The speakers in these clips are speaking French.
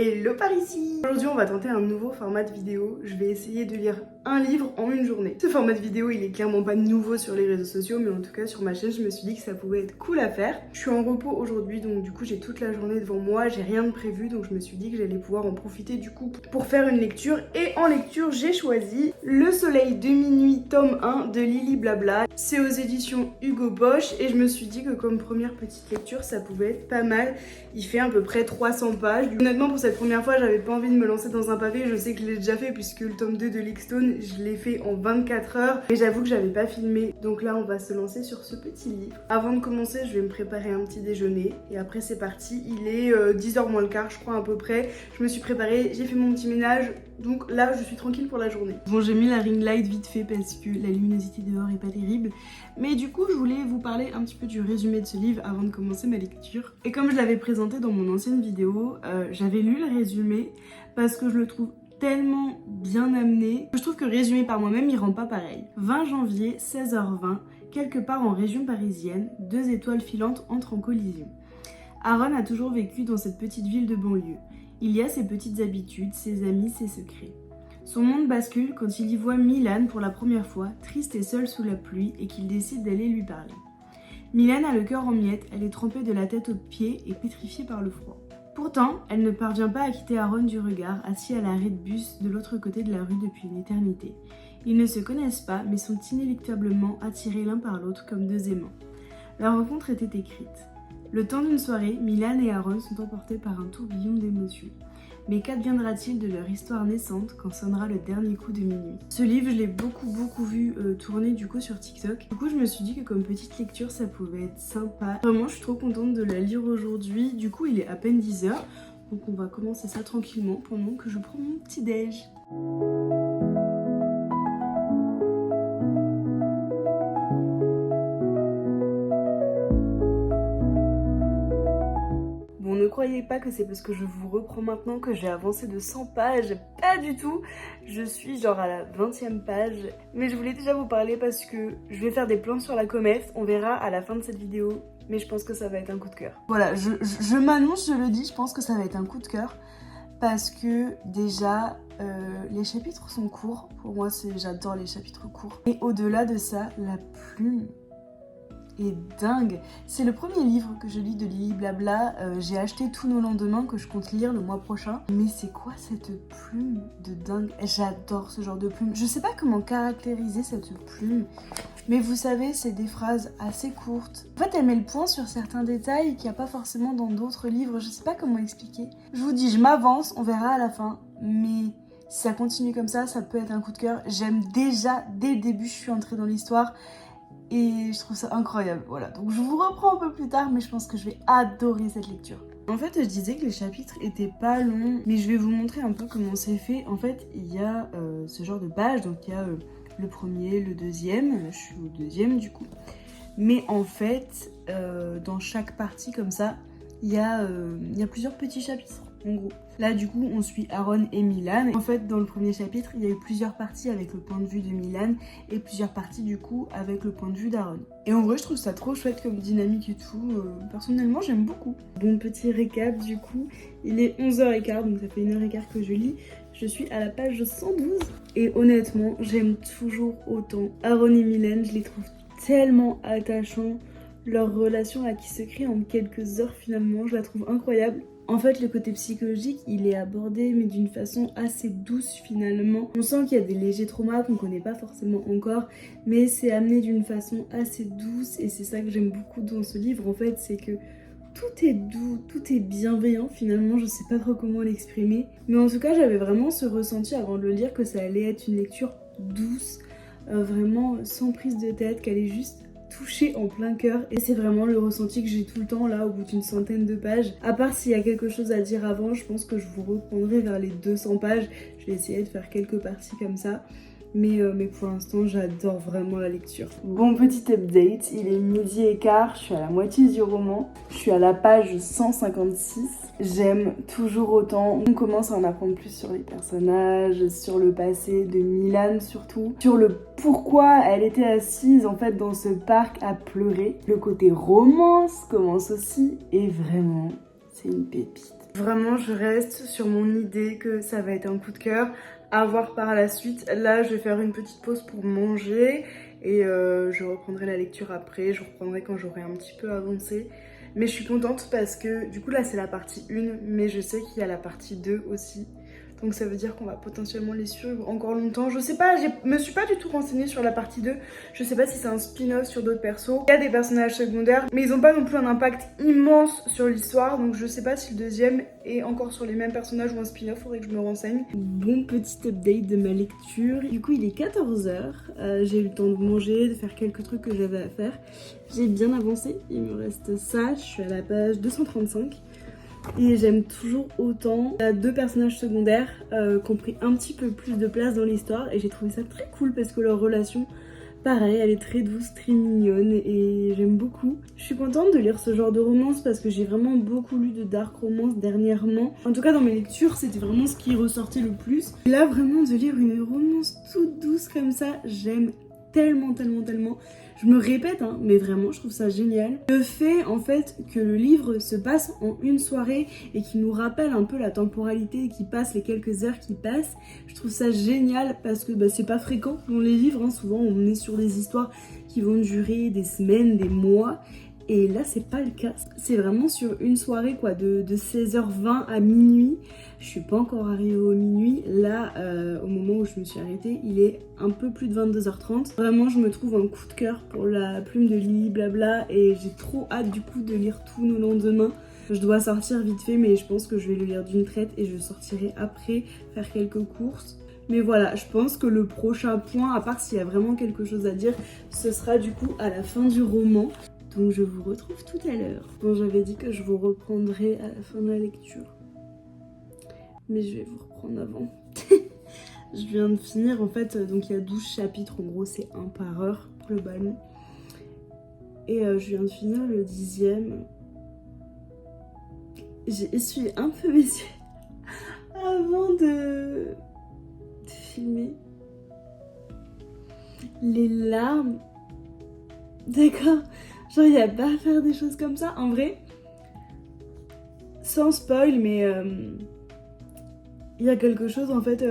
Hello par ici! Aujourd'hui on va tenter un nouveau format de vidéo. Je vais essayer de lire un livre en une journée. Ce format de vidéo il est clairement pas nouveau sur les réseaux sociaux, mais en tout cas sur ma chaîne je me suis dit que ça pouvait être cool à faire. Je suis en repos aujourd'hui, donc du coup j'ai toute la journée devant moi, j'ai rien de prévu, donc je me suis dit que j'allais pouvoir en profiter du coup pour faire une lecture. Et en lecture j'ai choisi Le Soleil de minuit tome 1 de Lily Blabla. C'est aux éditions Hugo Boss et je me suis dit que comme première petite lecture ça pouvait être pas mal. Il fait à peu près 300 pages. Honnêtement pour cette première fois j'avais pas envie de me lancer dans un pavé, je sais que je l'ai déjà fait puisque le tome 2 de Lickstone je l'ai fait en 24 heures et j'avoue que j'avais pas filmé, donc là on va se lancer sur ce petit livre. Avant de commencer je vais me préparer un petit déjeuner et après c'est parti. Il est 10h moins le quart je crois à peu près. Je me suis préparée, j'ai fait mon petit ménage, donc là je suis tranquille pour la journée. Bon, j'ai mis la ring light vite fait parce que la luminosité dehors est pas terrible, mais du coup je voulais vous parler un petit peu du résumé de ce livre avant de commencer ma lecture. Et comme je l'avais présenté dans mon ancienne vidéo, j'avais lu le résumé parce que je le trouve tellement bien amené. Je trouve que résumé par moi-même il rend pas pareil. 20 janvier 16h20, quelque part en région parisienne, deux étoiles filantes entrent en collision. Aaron a toujours vécu dans cette petite ville de banlieue. Il y a ses petites habitudes, ses amis, ses secrets. Son monde bascule quand il y voit Milan pour la première fois, triste et seule sous la pluie, et qu'il décide d'aller lui parler. Milan a le cœur en miettes, elle est trempée de la tête aux pieds et pétrifiée par le froid. Pourtant, elle ne parvient pas à quitter Aaron du regard, assis à l'arrêt de bus de l'autre côté de la rue depuis une éternité. Ils ne se connaissent pas, mais sont inéluctablement attirés l'un par l'autre comme deux aimants. Leur rencontre était écrite. Le temps d'une soirée, Milan et Aaron sont emportés par un tourbillon d'émotions. Mais qu'adviendra-t-il de leur histoire naissante quand sonnera le dernier coup de minuit? Ce livre, je l'ai beaucoup vu tourner du coup sur TikTok. Du coup, je me suis dit que comme petite lecture, ça pouvait être sympa. Vraiment, je suis trop contente de la lire aujourd'hui. Du coup, il est à peine 10h. Donc on va commencer ça tranquillement pendant que je prends mon petit déj. Ne croyez pas que c'est parce que je vous reprends maintenant que j'ai avancé de 100 pages, pas du tout. Je suis genre à la 20e page, mais je voulais déjà vous parler parce que je vais faire des plans sur la comète, on verra à la fin de cette vidéo, mais je pense que ça va être un coup de cœur. Voilà, je m'annonce, je le dis, je pense que ça va être un coup de cœur parce que déjà les chapitres sont courts, pour moi j'adore les chapitres courts, et au-delà de ça, la plume est dingue. C'est le premier livre que je lis de Lily Blabla. J'ai acheté Tous nos lendemains que je compte lire le mois prochain. Mais c'est quoi cette plume de dingue? J'adore ce genre de plume. Je sais pas comment caractériser cette plume, mais vous savez, c'est des phrases assez courtes. En fait, elle met le point sur certains détails qu'il n'y a pas forcément dans d'autres livres. Je sais pas comment expliquer. Je vous dis, je m'avance, on verra à la fin. Mais si ça continue comme ça peut être un coup de cœur. J'aime déjà, dès le début, je suis entrée dans l'histoire. Et je trouve ça incroyable, voilà. Donc je vous reprends un peu plus tard, mais je pense que je vais adorer cette lecture. En fait, je disais que les chapitres étaient pas longs, mais je vais vous montrer un peu comment c'est fait. En fait, il y a ce genre de pages, donc il y a le premier, le deuxième, je suis au deuxième du coup. Mais en fait, dans chaque partie comme ça, il y a plusieurs petits chapitres. En gros. Là du coup on suit Aaron et Milan. En fait dans le premier chapitre il y a eu plusieurs parties avec le point de vue de Milan et plusieurs parties du coup avec le point de vue d'Aaron. Et en vrai je trouve ça trop chouette comme dynamique et tout. Personnellement j'aime beaucoup. Bon petit récap du coup, il est 11h15 donc ça fait 1h15 que je lis. Je suis à la page 112 et honnêtement j'aime toujours autant Aaron et Milan, je les trouve tellement attachants. Leur relation là qui se crée en quelques heures finalement, je la trouve incroyable. En fait, le côté psychologique, il est abordé, mais d'une façon assez douce finalement. On sent qu'il y a des légers traumas qu'on connaît pas forcément encore, mais c'est amené d'une façon assez douce, et c'est ça que j'aime beaucoup dans ce livre. En fait, c'est que tout est doux, tout est bienveillant finalement, je sais pas trop comment l'exprimer. Mais en tout cas, j'avais vraiment ce ressenti avant de le lire que ça allait être une lecture douce, vraiment sans prise de tête, qu'elle est juste touché en plein cœur, et c'est vraiment le ressenti que j'ai tout le temps là au bout d'une centaine de pages. À part s'il y a quelque chose à dire avant, je pense que je vous reprendrai vers les 200 pages. Je vais essayer de faire quelques parties comme ça. Mais pour l'instant, j'adore vraiment la lecture. Bon, petit update, il est 12h15, je suis à la moitié du roman. Je suis à la page 156. J'aime toujours autant. On commence à en apprendre plus sur les personnages, sur le passé de Milan surtout, sur le pourquoi elle était assise en fait dans ce parc à pleurer. Le côté romance commence aussi, et vraiment, c'est une pépite. Vraiment, je reste sur mon idée que ça va être un coup de cœur à voir par la suite. Là, je vais faire une petite pause pour manger et je reprendrai la lecture après. Je reprendrai quand j'aurai un petit peu avancé. Mais je suis contente parce que du coup là c'est la partie 1, mais je sais qu'il y a la partie 2 aussi. Donc ça veut dire qu'on va potentiellement les suivre encore longtemps. Je sais pas, je me suis pas du tout renseignée sur la partie 2. Je sais pas si c'est un spin-off sur d'autres persos. Il y a des personnages secondaires, mais ils ont pas non plus un impact immense sur l'histoire. Donc je sais pas si le deuxième est encore sur les mêmes personnages ou un spin-off, faudrait que je me renseigne. Bon petit update de ma lecture. Du coup il est 14h. J'ai eu le temps de manger, de faire quelques trucs que j'avais à faire. J'ai bien avancé, il me reste ça. Je suis à la page 235. Et j'aime toujours autant. Il y a 2 personnages secondaires qui ont pris un petit peu plus de place dans l'histoire et j'ai trouvé ça très cool parce que leur relation, pareil, elle est très douce, très mignonne et j'aime beaucoup. Je suis contente de lire ce genre de romance parce que j'ai vraiment beaucoup lu de dark romance dernièrement. En tout cas dans mes lectures, c'était vraiment ce qui ressortait le plus. Et là vraiment de lire une romance toute douce comme ça, j'aime tellement. Je me répète, hein, mais vraiment, je trouve ça génial. Le fait, en fait, que le livre se passe en une soirée et qui nous rappelle un peu la temporalité qui passe, les quelques heures qui passent, je trouve ça génial parce que c'est pas fréquent dans les livres. Hein. Souvent, on est sur des histoires qui vont durer des semaines, des mois. Et là, c'est pas le cas. C'est vraiment sur une soirée, quoi, de 16h20 à minuit. Je suis pas encore arrivée au minuit. Là, au moment où je me suis arrêtée, il est un peu plus de 22h30. Vraiment, je me trouve un coup de cœur pour la plume de Lily Blabla. Et j'ai trop hâte, du coup, de lire tout le lendemain. Je dois sortir vite fait, mais je pense que je vais le lire d'une traite. Et je sortirai après faire quelques courses. Mais voilà, je pense que le prochain point, à part s'il y a vraiment quelque chose à dire, ce sera du coup à la fin du roman. Donc je vous retrouve tout à l'heure. Bon, j'avais dit que je vous reprendrai à la fin de la lecture. Mais je vais vous reprendre avant. Je viens de finir en fait, donc il y a 12 chapitres, en gros c'est un par heure globalement. Et je viens de finir le 10e. J'ai essuyé un peu mes yeux avant de filmer. Les larmes. D'accord. Genre, il n'y a pas à faire des choses comme ça. En vrai, sans spoil, mais il y a quelque chose en fait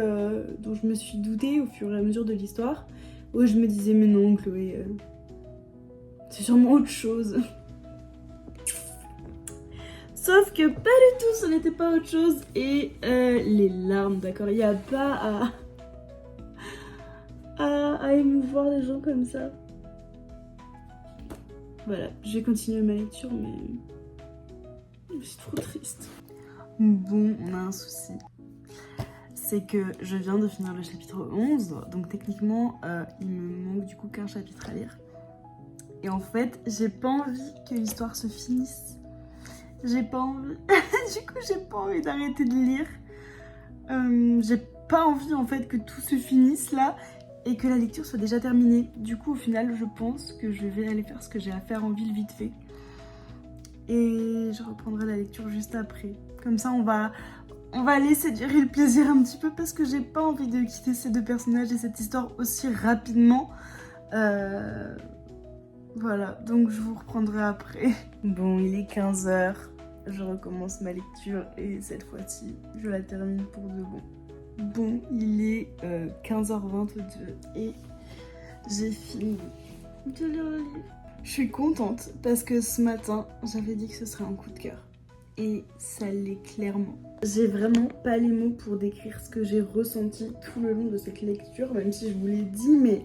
dont je me suis doutée au fur et à mesure de l'histoire, où je me disais, mais non, Chloé, c'est sûrement autre chose. Sauf que pas du tout, ce n'était pas autre chose. Et les larmes, d'accord, il n'y a pas à émouvoir les gens comme ça. Voilà, je vais continuer ma lecture, mais je suis trop triste. Bon, on a un souci. C'est que je viens de finir le chapitre 11, donc techniquement, il me manque du coup qu'un chapitre à lire. Et en fait, j'ai pas envie que l'histoire se finisse. J'ai pas envie. Du coup, j'ai pas envie d'arrêter de lire. J'ai pas envie en fait que tout se finisse là. Et que la lecture soit déjà terminée. Du coup, au final, je pense que je vais aller faire ce que j'ai à faire en ville vite fait. Et je reprendrai la lecture juste après. Comme ça, on va laisser durer le plaisir un petit peu parce que j'ai pas envie de quitter ces 2 personnages et cette histoire aussi rapidement. Voilà, donc je vous reprendrai après. Bon, il est 15h. Je recommence ma lecture et cette fois-ci, je la termine pour de bon. Bon, il est 15h22 et j'ai fini de lire le livre. Je suis contente parce que ce matin, j'avais dit que ce serait un coup de cœur. Et ça l'est clairement. J'ai vraiment pas les mots pour décrire ce que j'ai ressenti tout le long de cette lecture, même si je vous l'ai dit, mais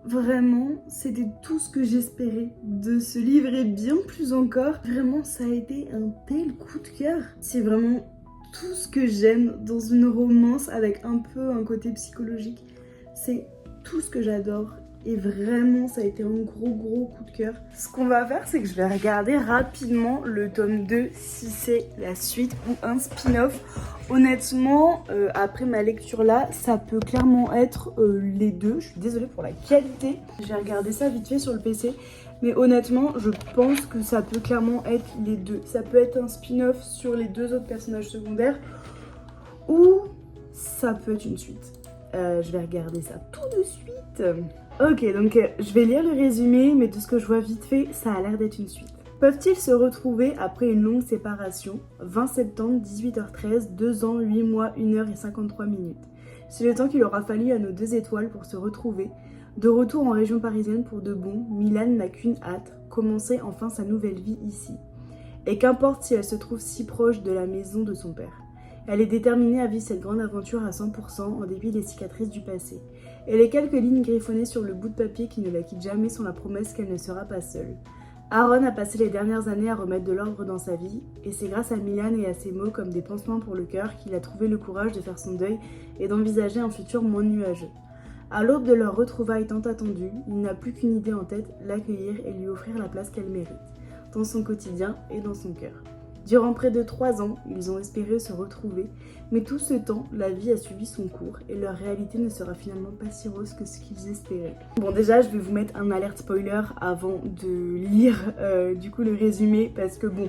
vraiment, c'était tout ce que j'espérais de ce livre et bien plus encore. Vraiment, ça a été un tel coup de cœur. C'est vraiment tout ce que j'aime dans une romance avec un peu un côté psychologique. C'est tout ce que j'adore et vraiment ça a été un gros coup de cœur. Ce qu'on va faire, c'est que je vais regarder rapidement le tome 2 si c'est la suite ou un spin-off. Honnêtement, après ma lecture là, ça peut clairement être les deux. Je suis désolée pour la qualité. J'ai regardé ça vite fait sur le PC. Mais honnêtement, je pense que ça peut clairement être les deux. Ça peut être un spin-off sur les 2 autres personnages secondaires ou ça peut être une suite. Je vais regarder ça tout de suite. Ok, donc je vais lire le résumé, mais de ce que je vois vite fait, ça a l'air d'être une suite. Peuvent-ils se retrouver après une longue séparation? 20 septembre, 18h13, 2 ans, 8 mois, 1h et 53 minutes. C'est le temps qu'il aura fallu à nos 2 étoiles pour se retrouver. De retour en région parisienne pour de bon, Milan n'a qu'une hâte, commencer enfin sa nouvelle vie ici. Et qu'importe si elle se trouve si proche de la maison de son père. Elle est déterminée à vivre cette grande aventure à 100% en dépit des cicatrices du passé. Et les quelques lignes griffonnées sur le bout de papier qui ne la quittent jamais sont la promesse qu'elle ne sera pas seule. Aaron a passé les dernières années à remettre de l'ordre dans sa vie, et c'est grâce à Milan et à ses mots comme des pansements pour le cœur qu'il a trouvé le courage de faire son deuil et d'envisager un futur moins nuageux. À l'aube de leur retrouvaille tant attendue, il n'a plus qu'une idée en tête, l'accueillir et lui offrir la place qu'elle mérite, dans son quotidien et dans son cœur. Durant près de 3 ans, ils ont espéré se retrouver, mais tout ce temps, la vie a suivi son cours et leur réalité ne sera finalement pas si rose que ce qu'ils espéraient. Bon, déjà, je vais vous mettre un alerte spoiler avant de lire du coup le résumé, parce que bon,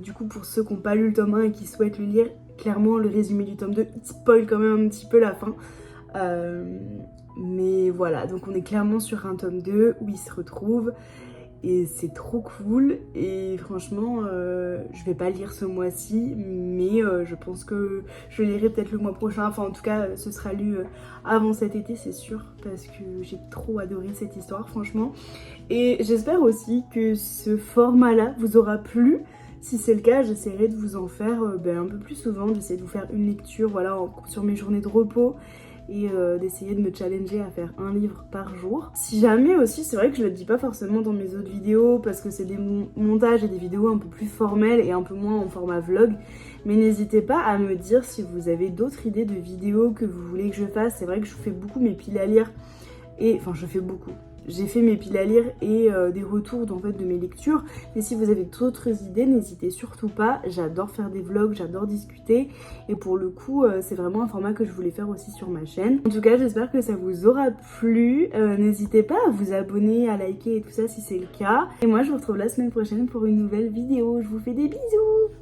du coup pour ceux qui n'ont pas lu le tome 1 et qui souhaitent le lire, clairement le résumé du tome 2, il spoil quand même un petit peu la fin. Mais voilà, donc on est clairement sur un tome 2 où ils se retrouvent. Et c'est trop cool et franchement je vais pas lire ce mois-ci mais je pense que je lirai peut-être le mois prochain, enfin en tout cas ce sera lu avant cet été c'est sûr parce que j'ai trop adoré cette histoire franchement et j'espère aussi que ce format là vous aura plu. Si c'est le cas, j'essaierai de vous en faire un peu plus souvent, d'essayer de vous faire une lecture voilà, sur mes journées de repos et d'essayer de me challenger à faire un livre par jour. Si jamais aussi, c'est vrai que je le dis pas forcément dans mes autres vidéos parce que c'est des montages et des vidéos un peu plus formelles et un peu moins en format vlog, mais n'hésitez pas à me dire si vous avez d'autres idées de vidéos que vous voulez que je fasse. C'est vrai que je fais beaucoup mes piles à lire et enfin je fais beaucoup. J'ai fait mes piles à lire et des retours en fait, de mes lectures. Mais si vous avez d'autres idées, n'hésitez surtout pas. J'adore faire des vlogs, j'adore discuter. Et pour le coup, c'est vraiment un format que je voulais faire aussi sur ma chaîne. En tout cas, j'espère que ça vous aura plu. N'hésitez pas à vous abonner, à liker et tout ça si c'est le cas. Et moi, je vous retrouve la semaine prochaine pour une nouvelle vidéo. Je vous fais des bisous!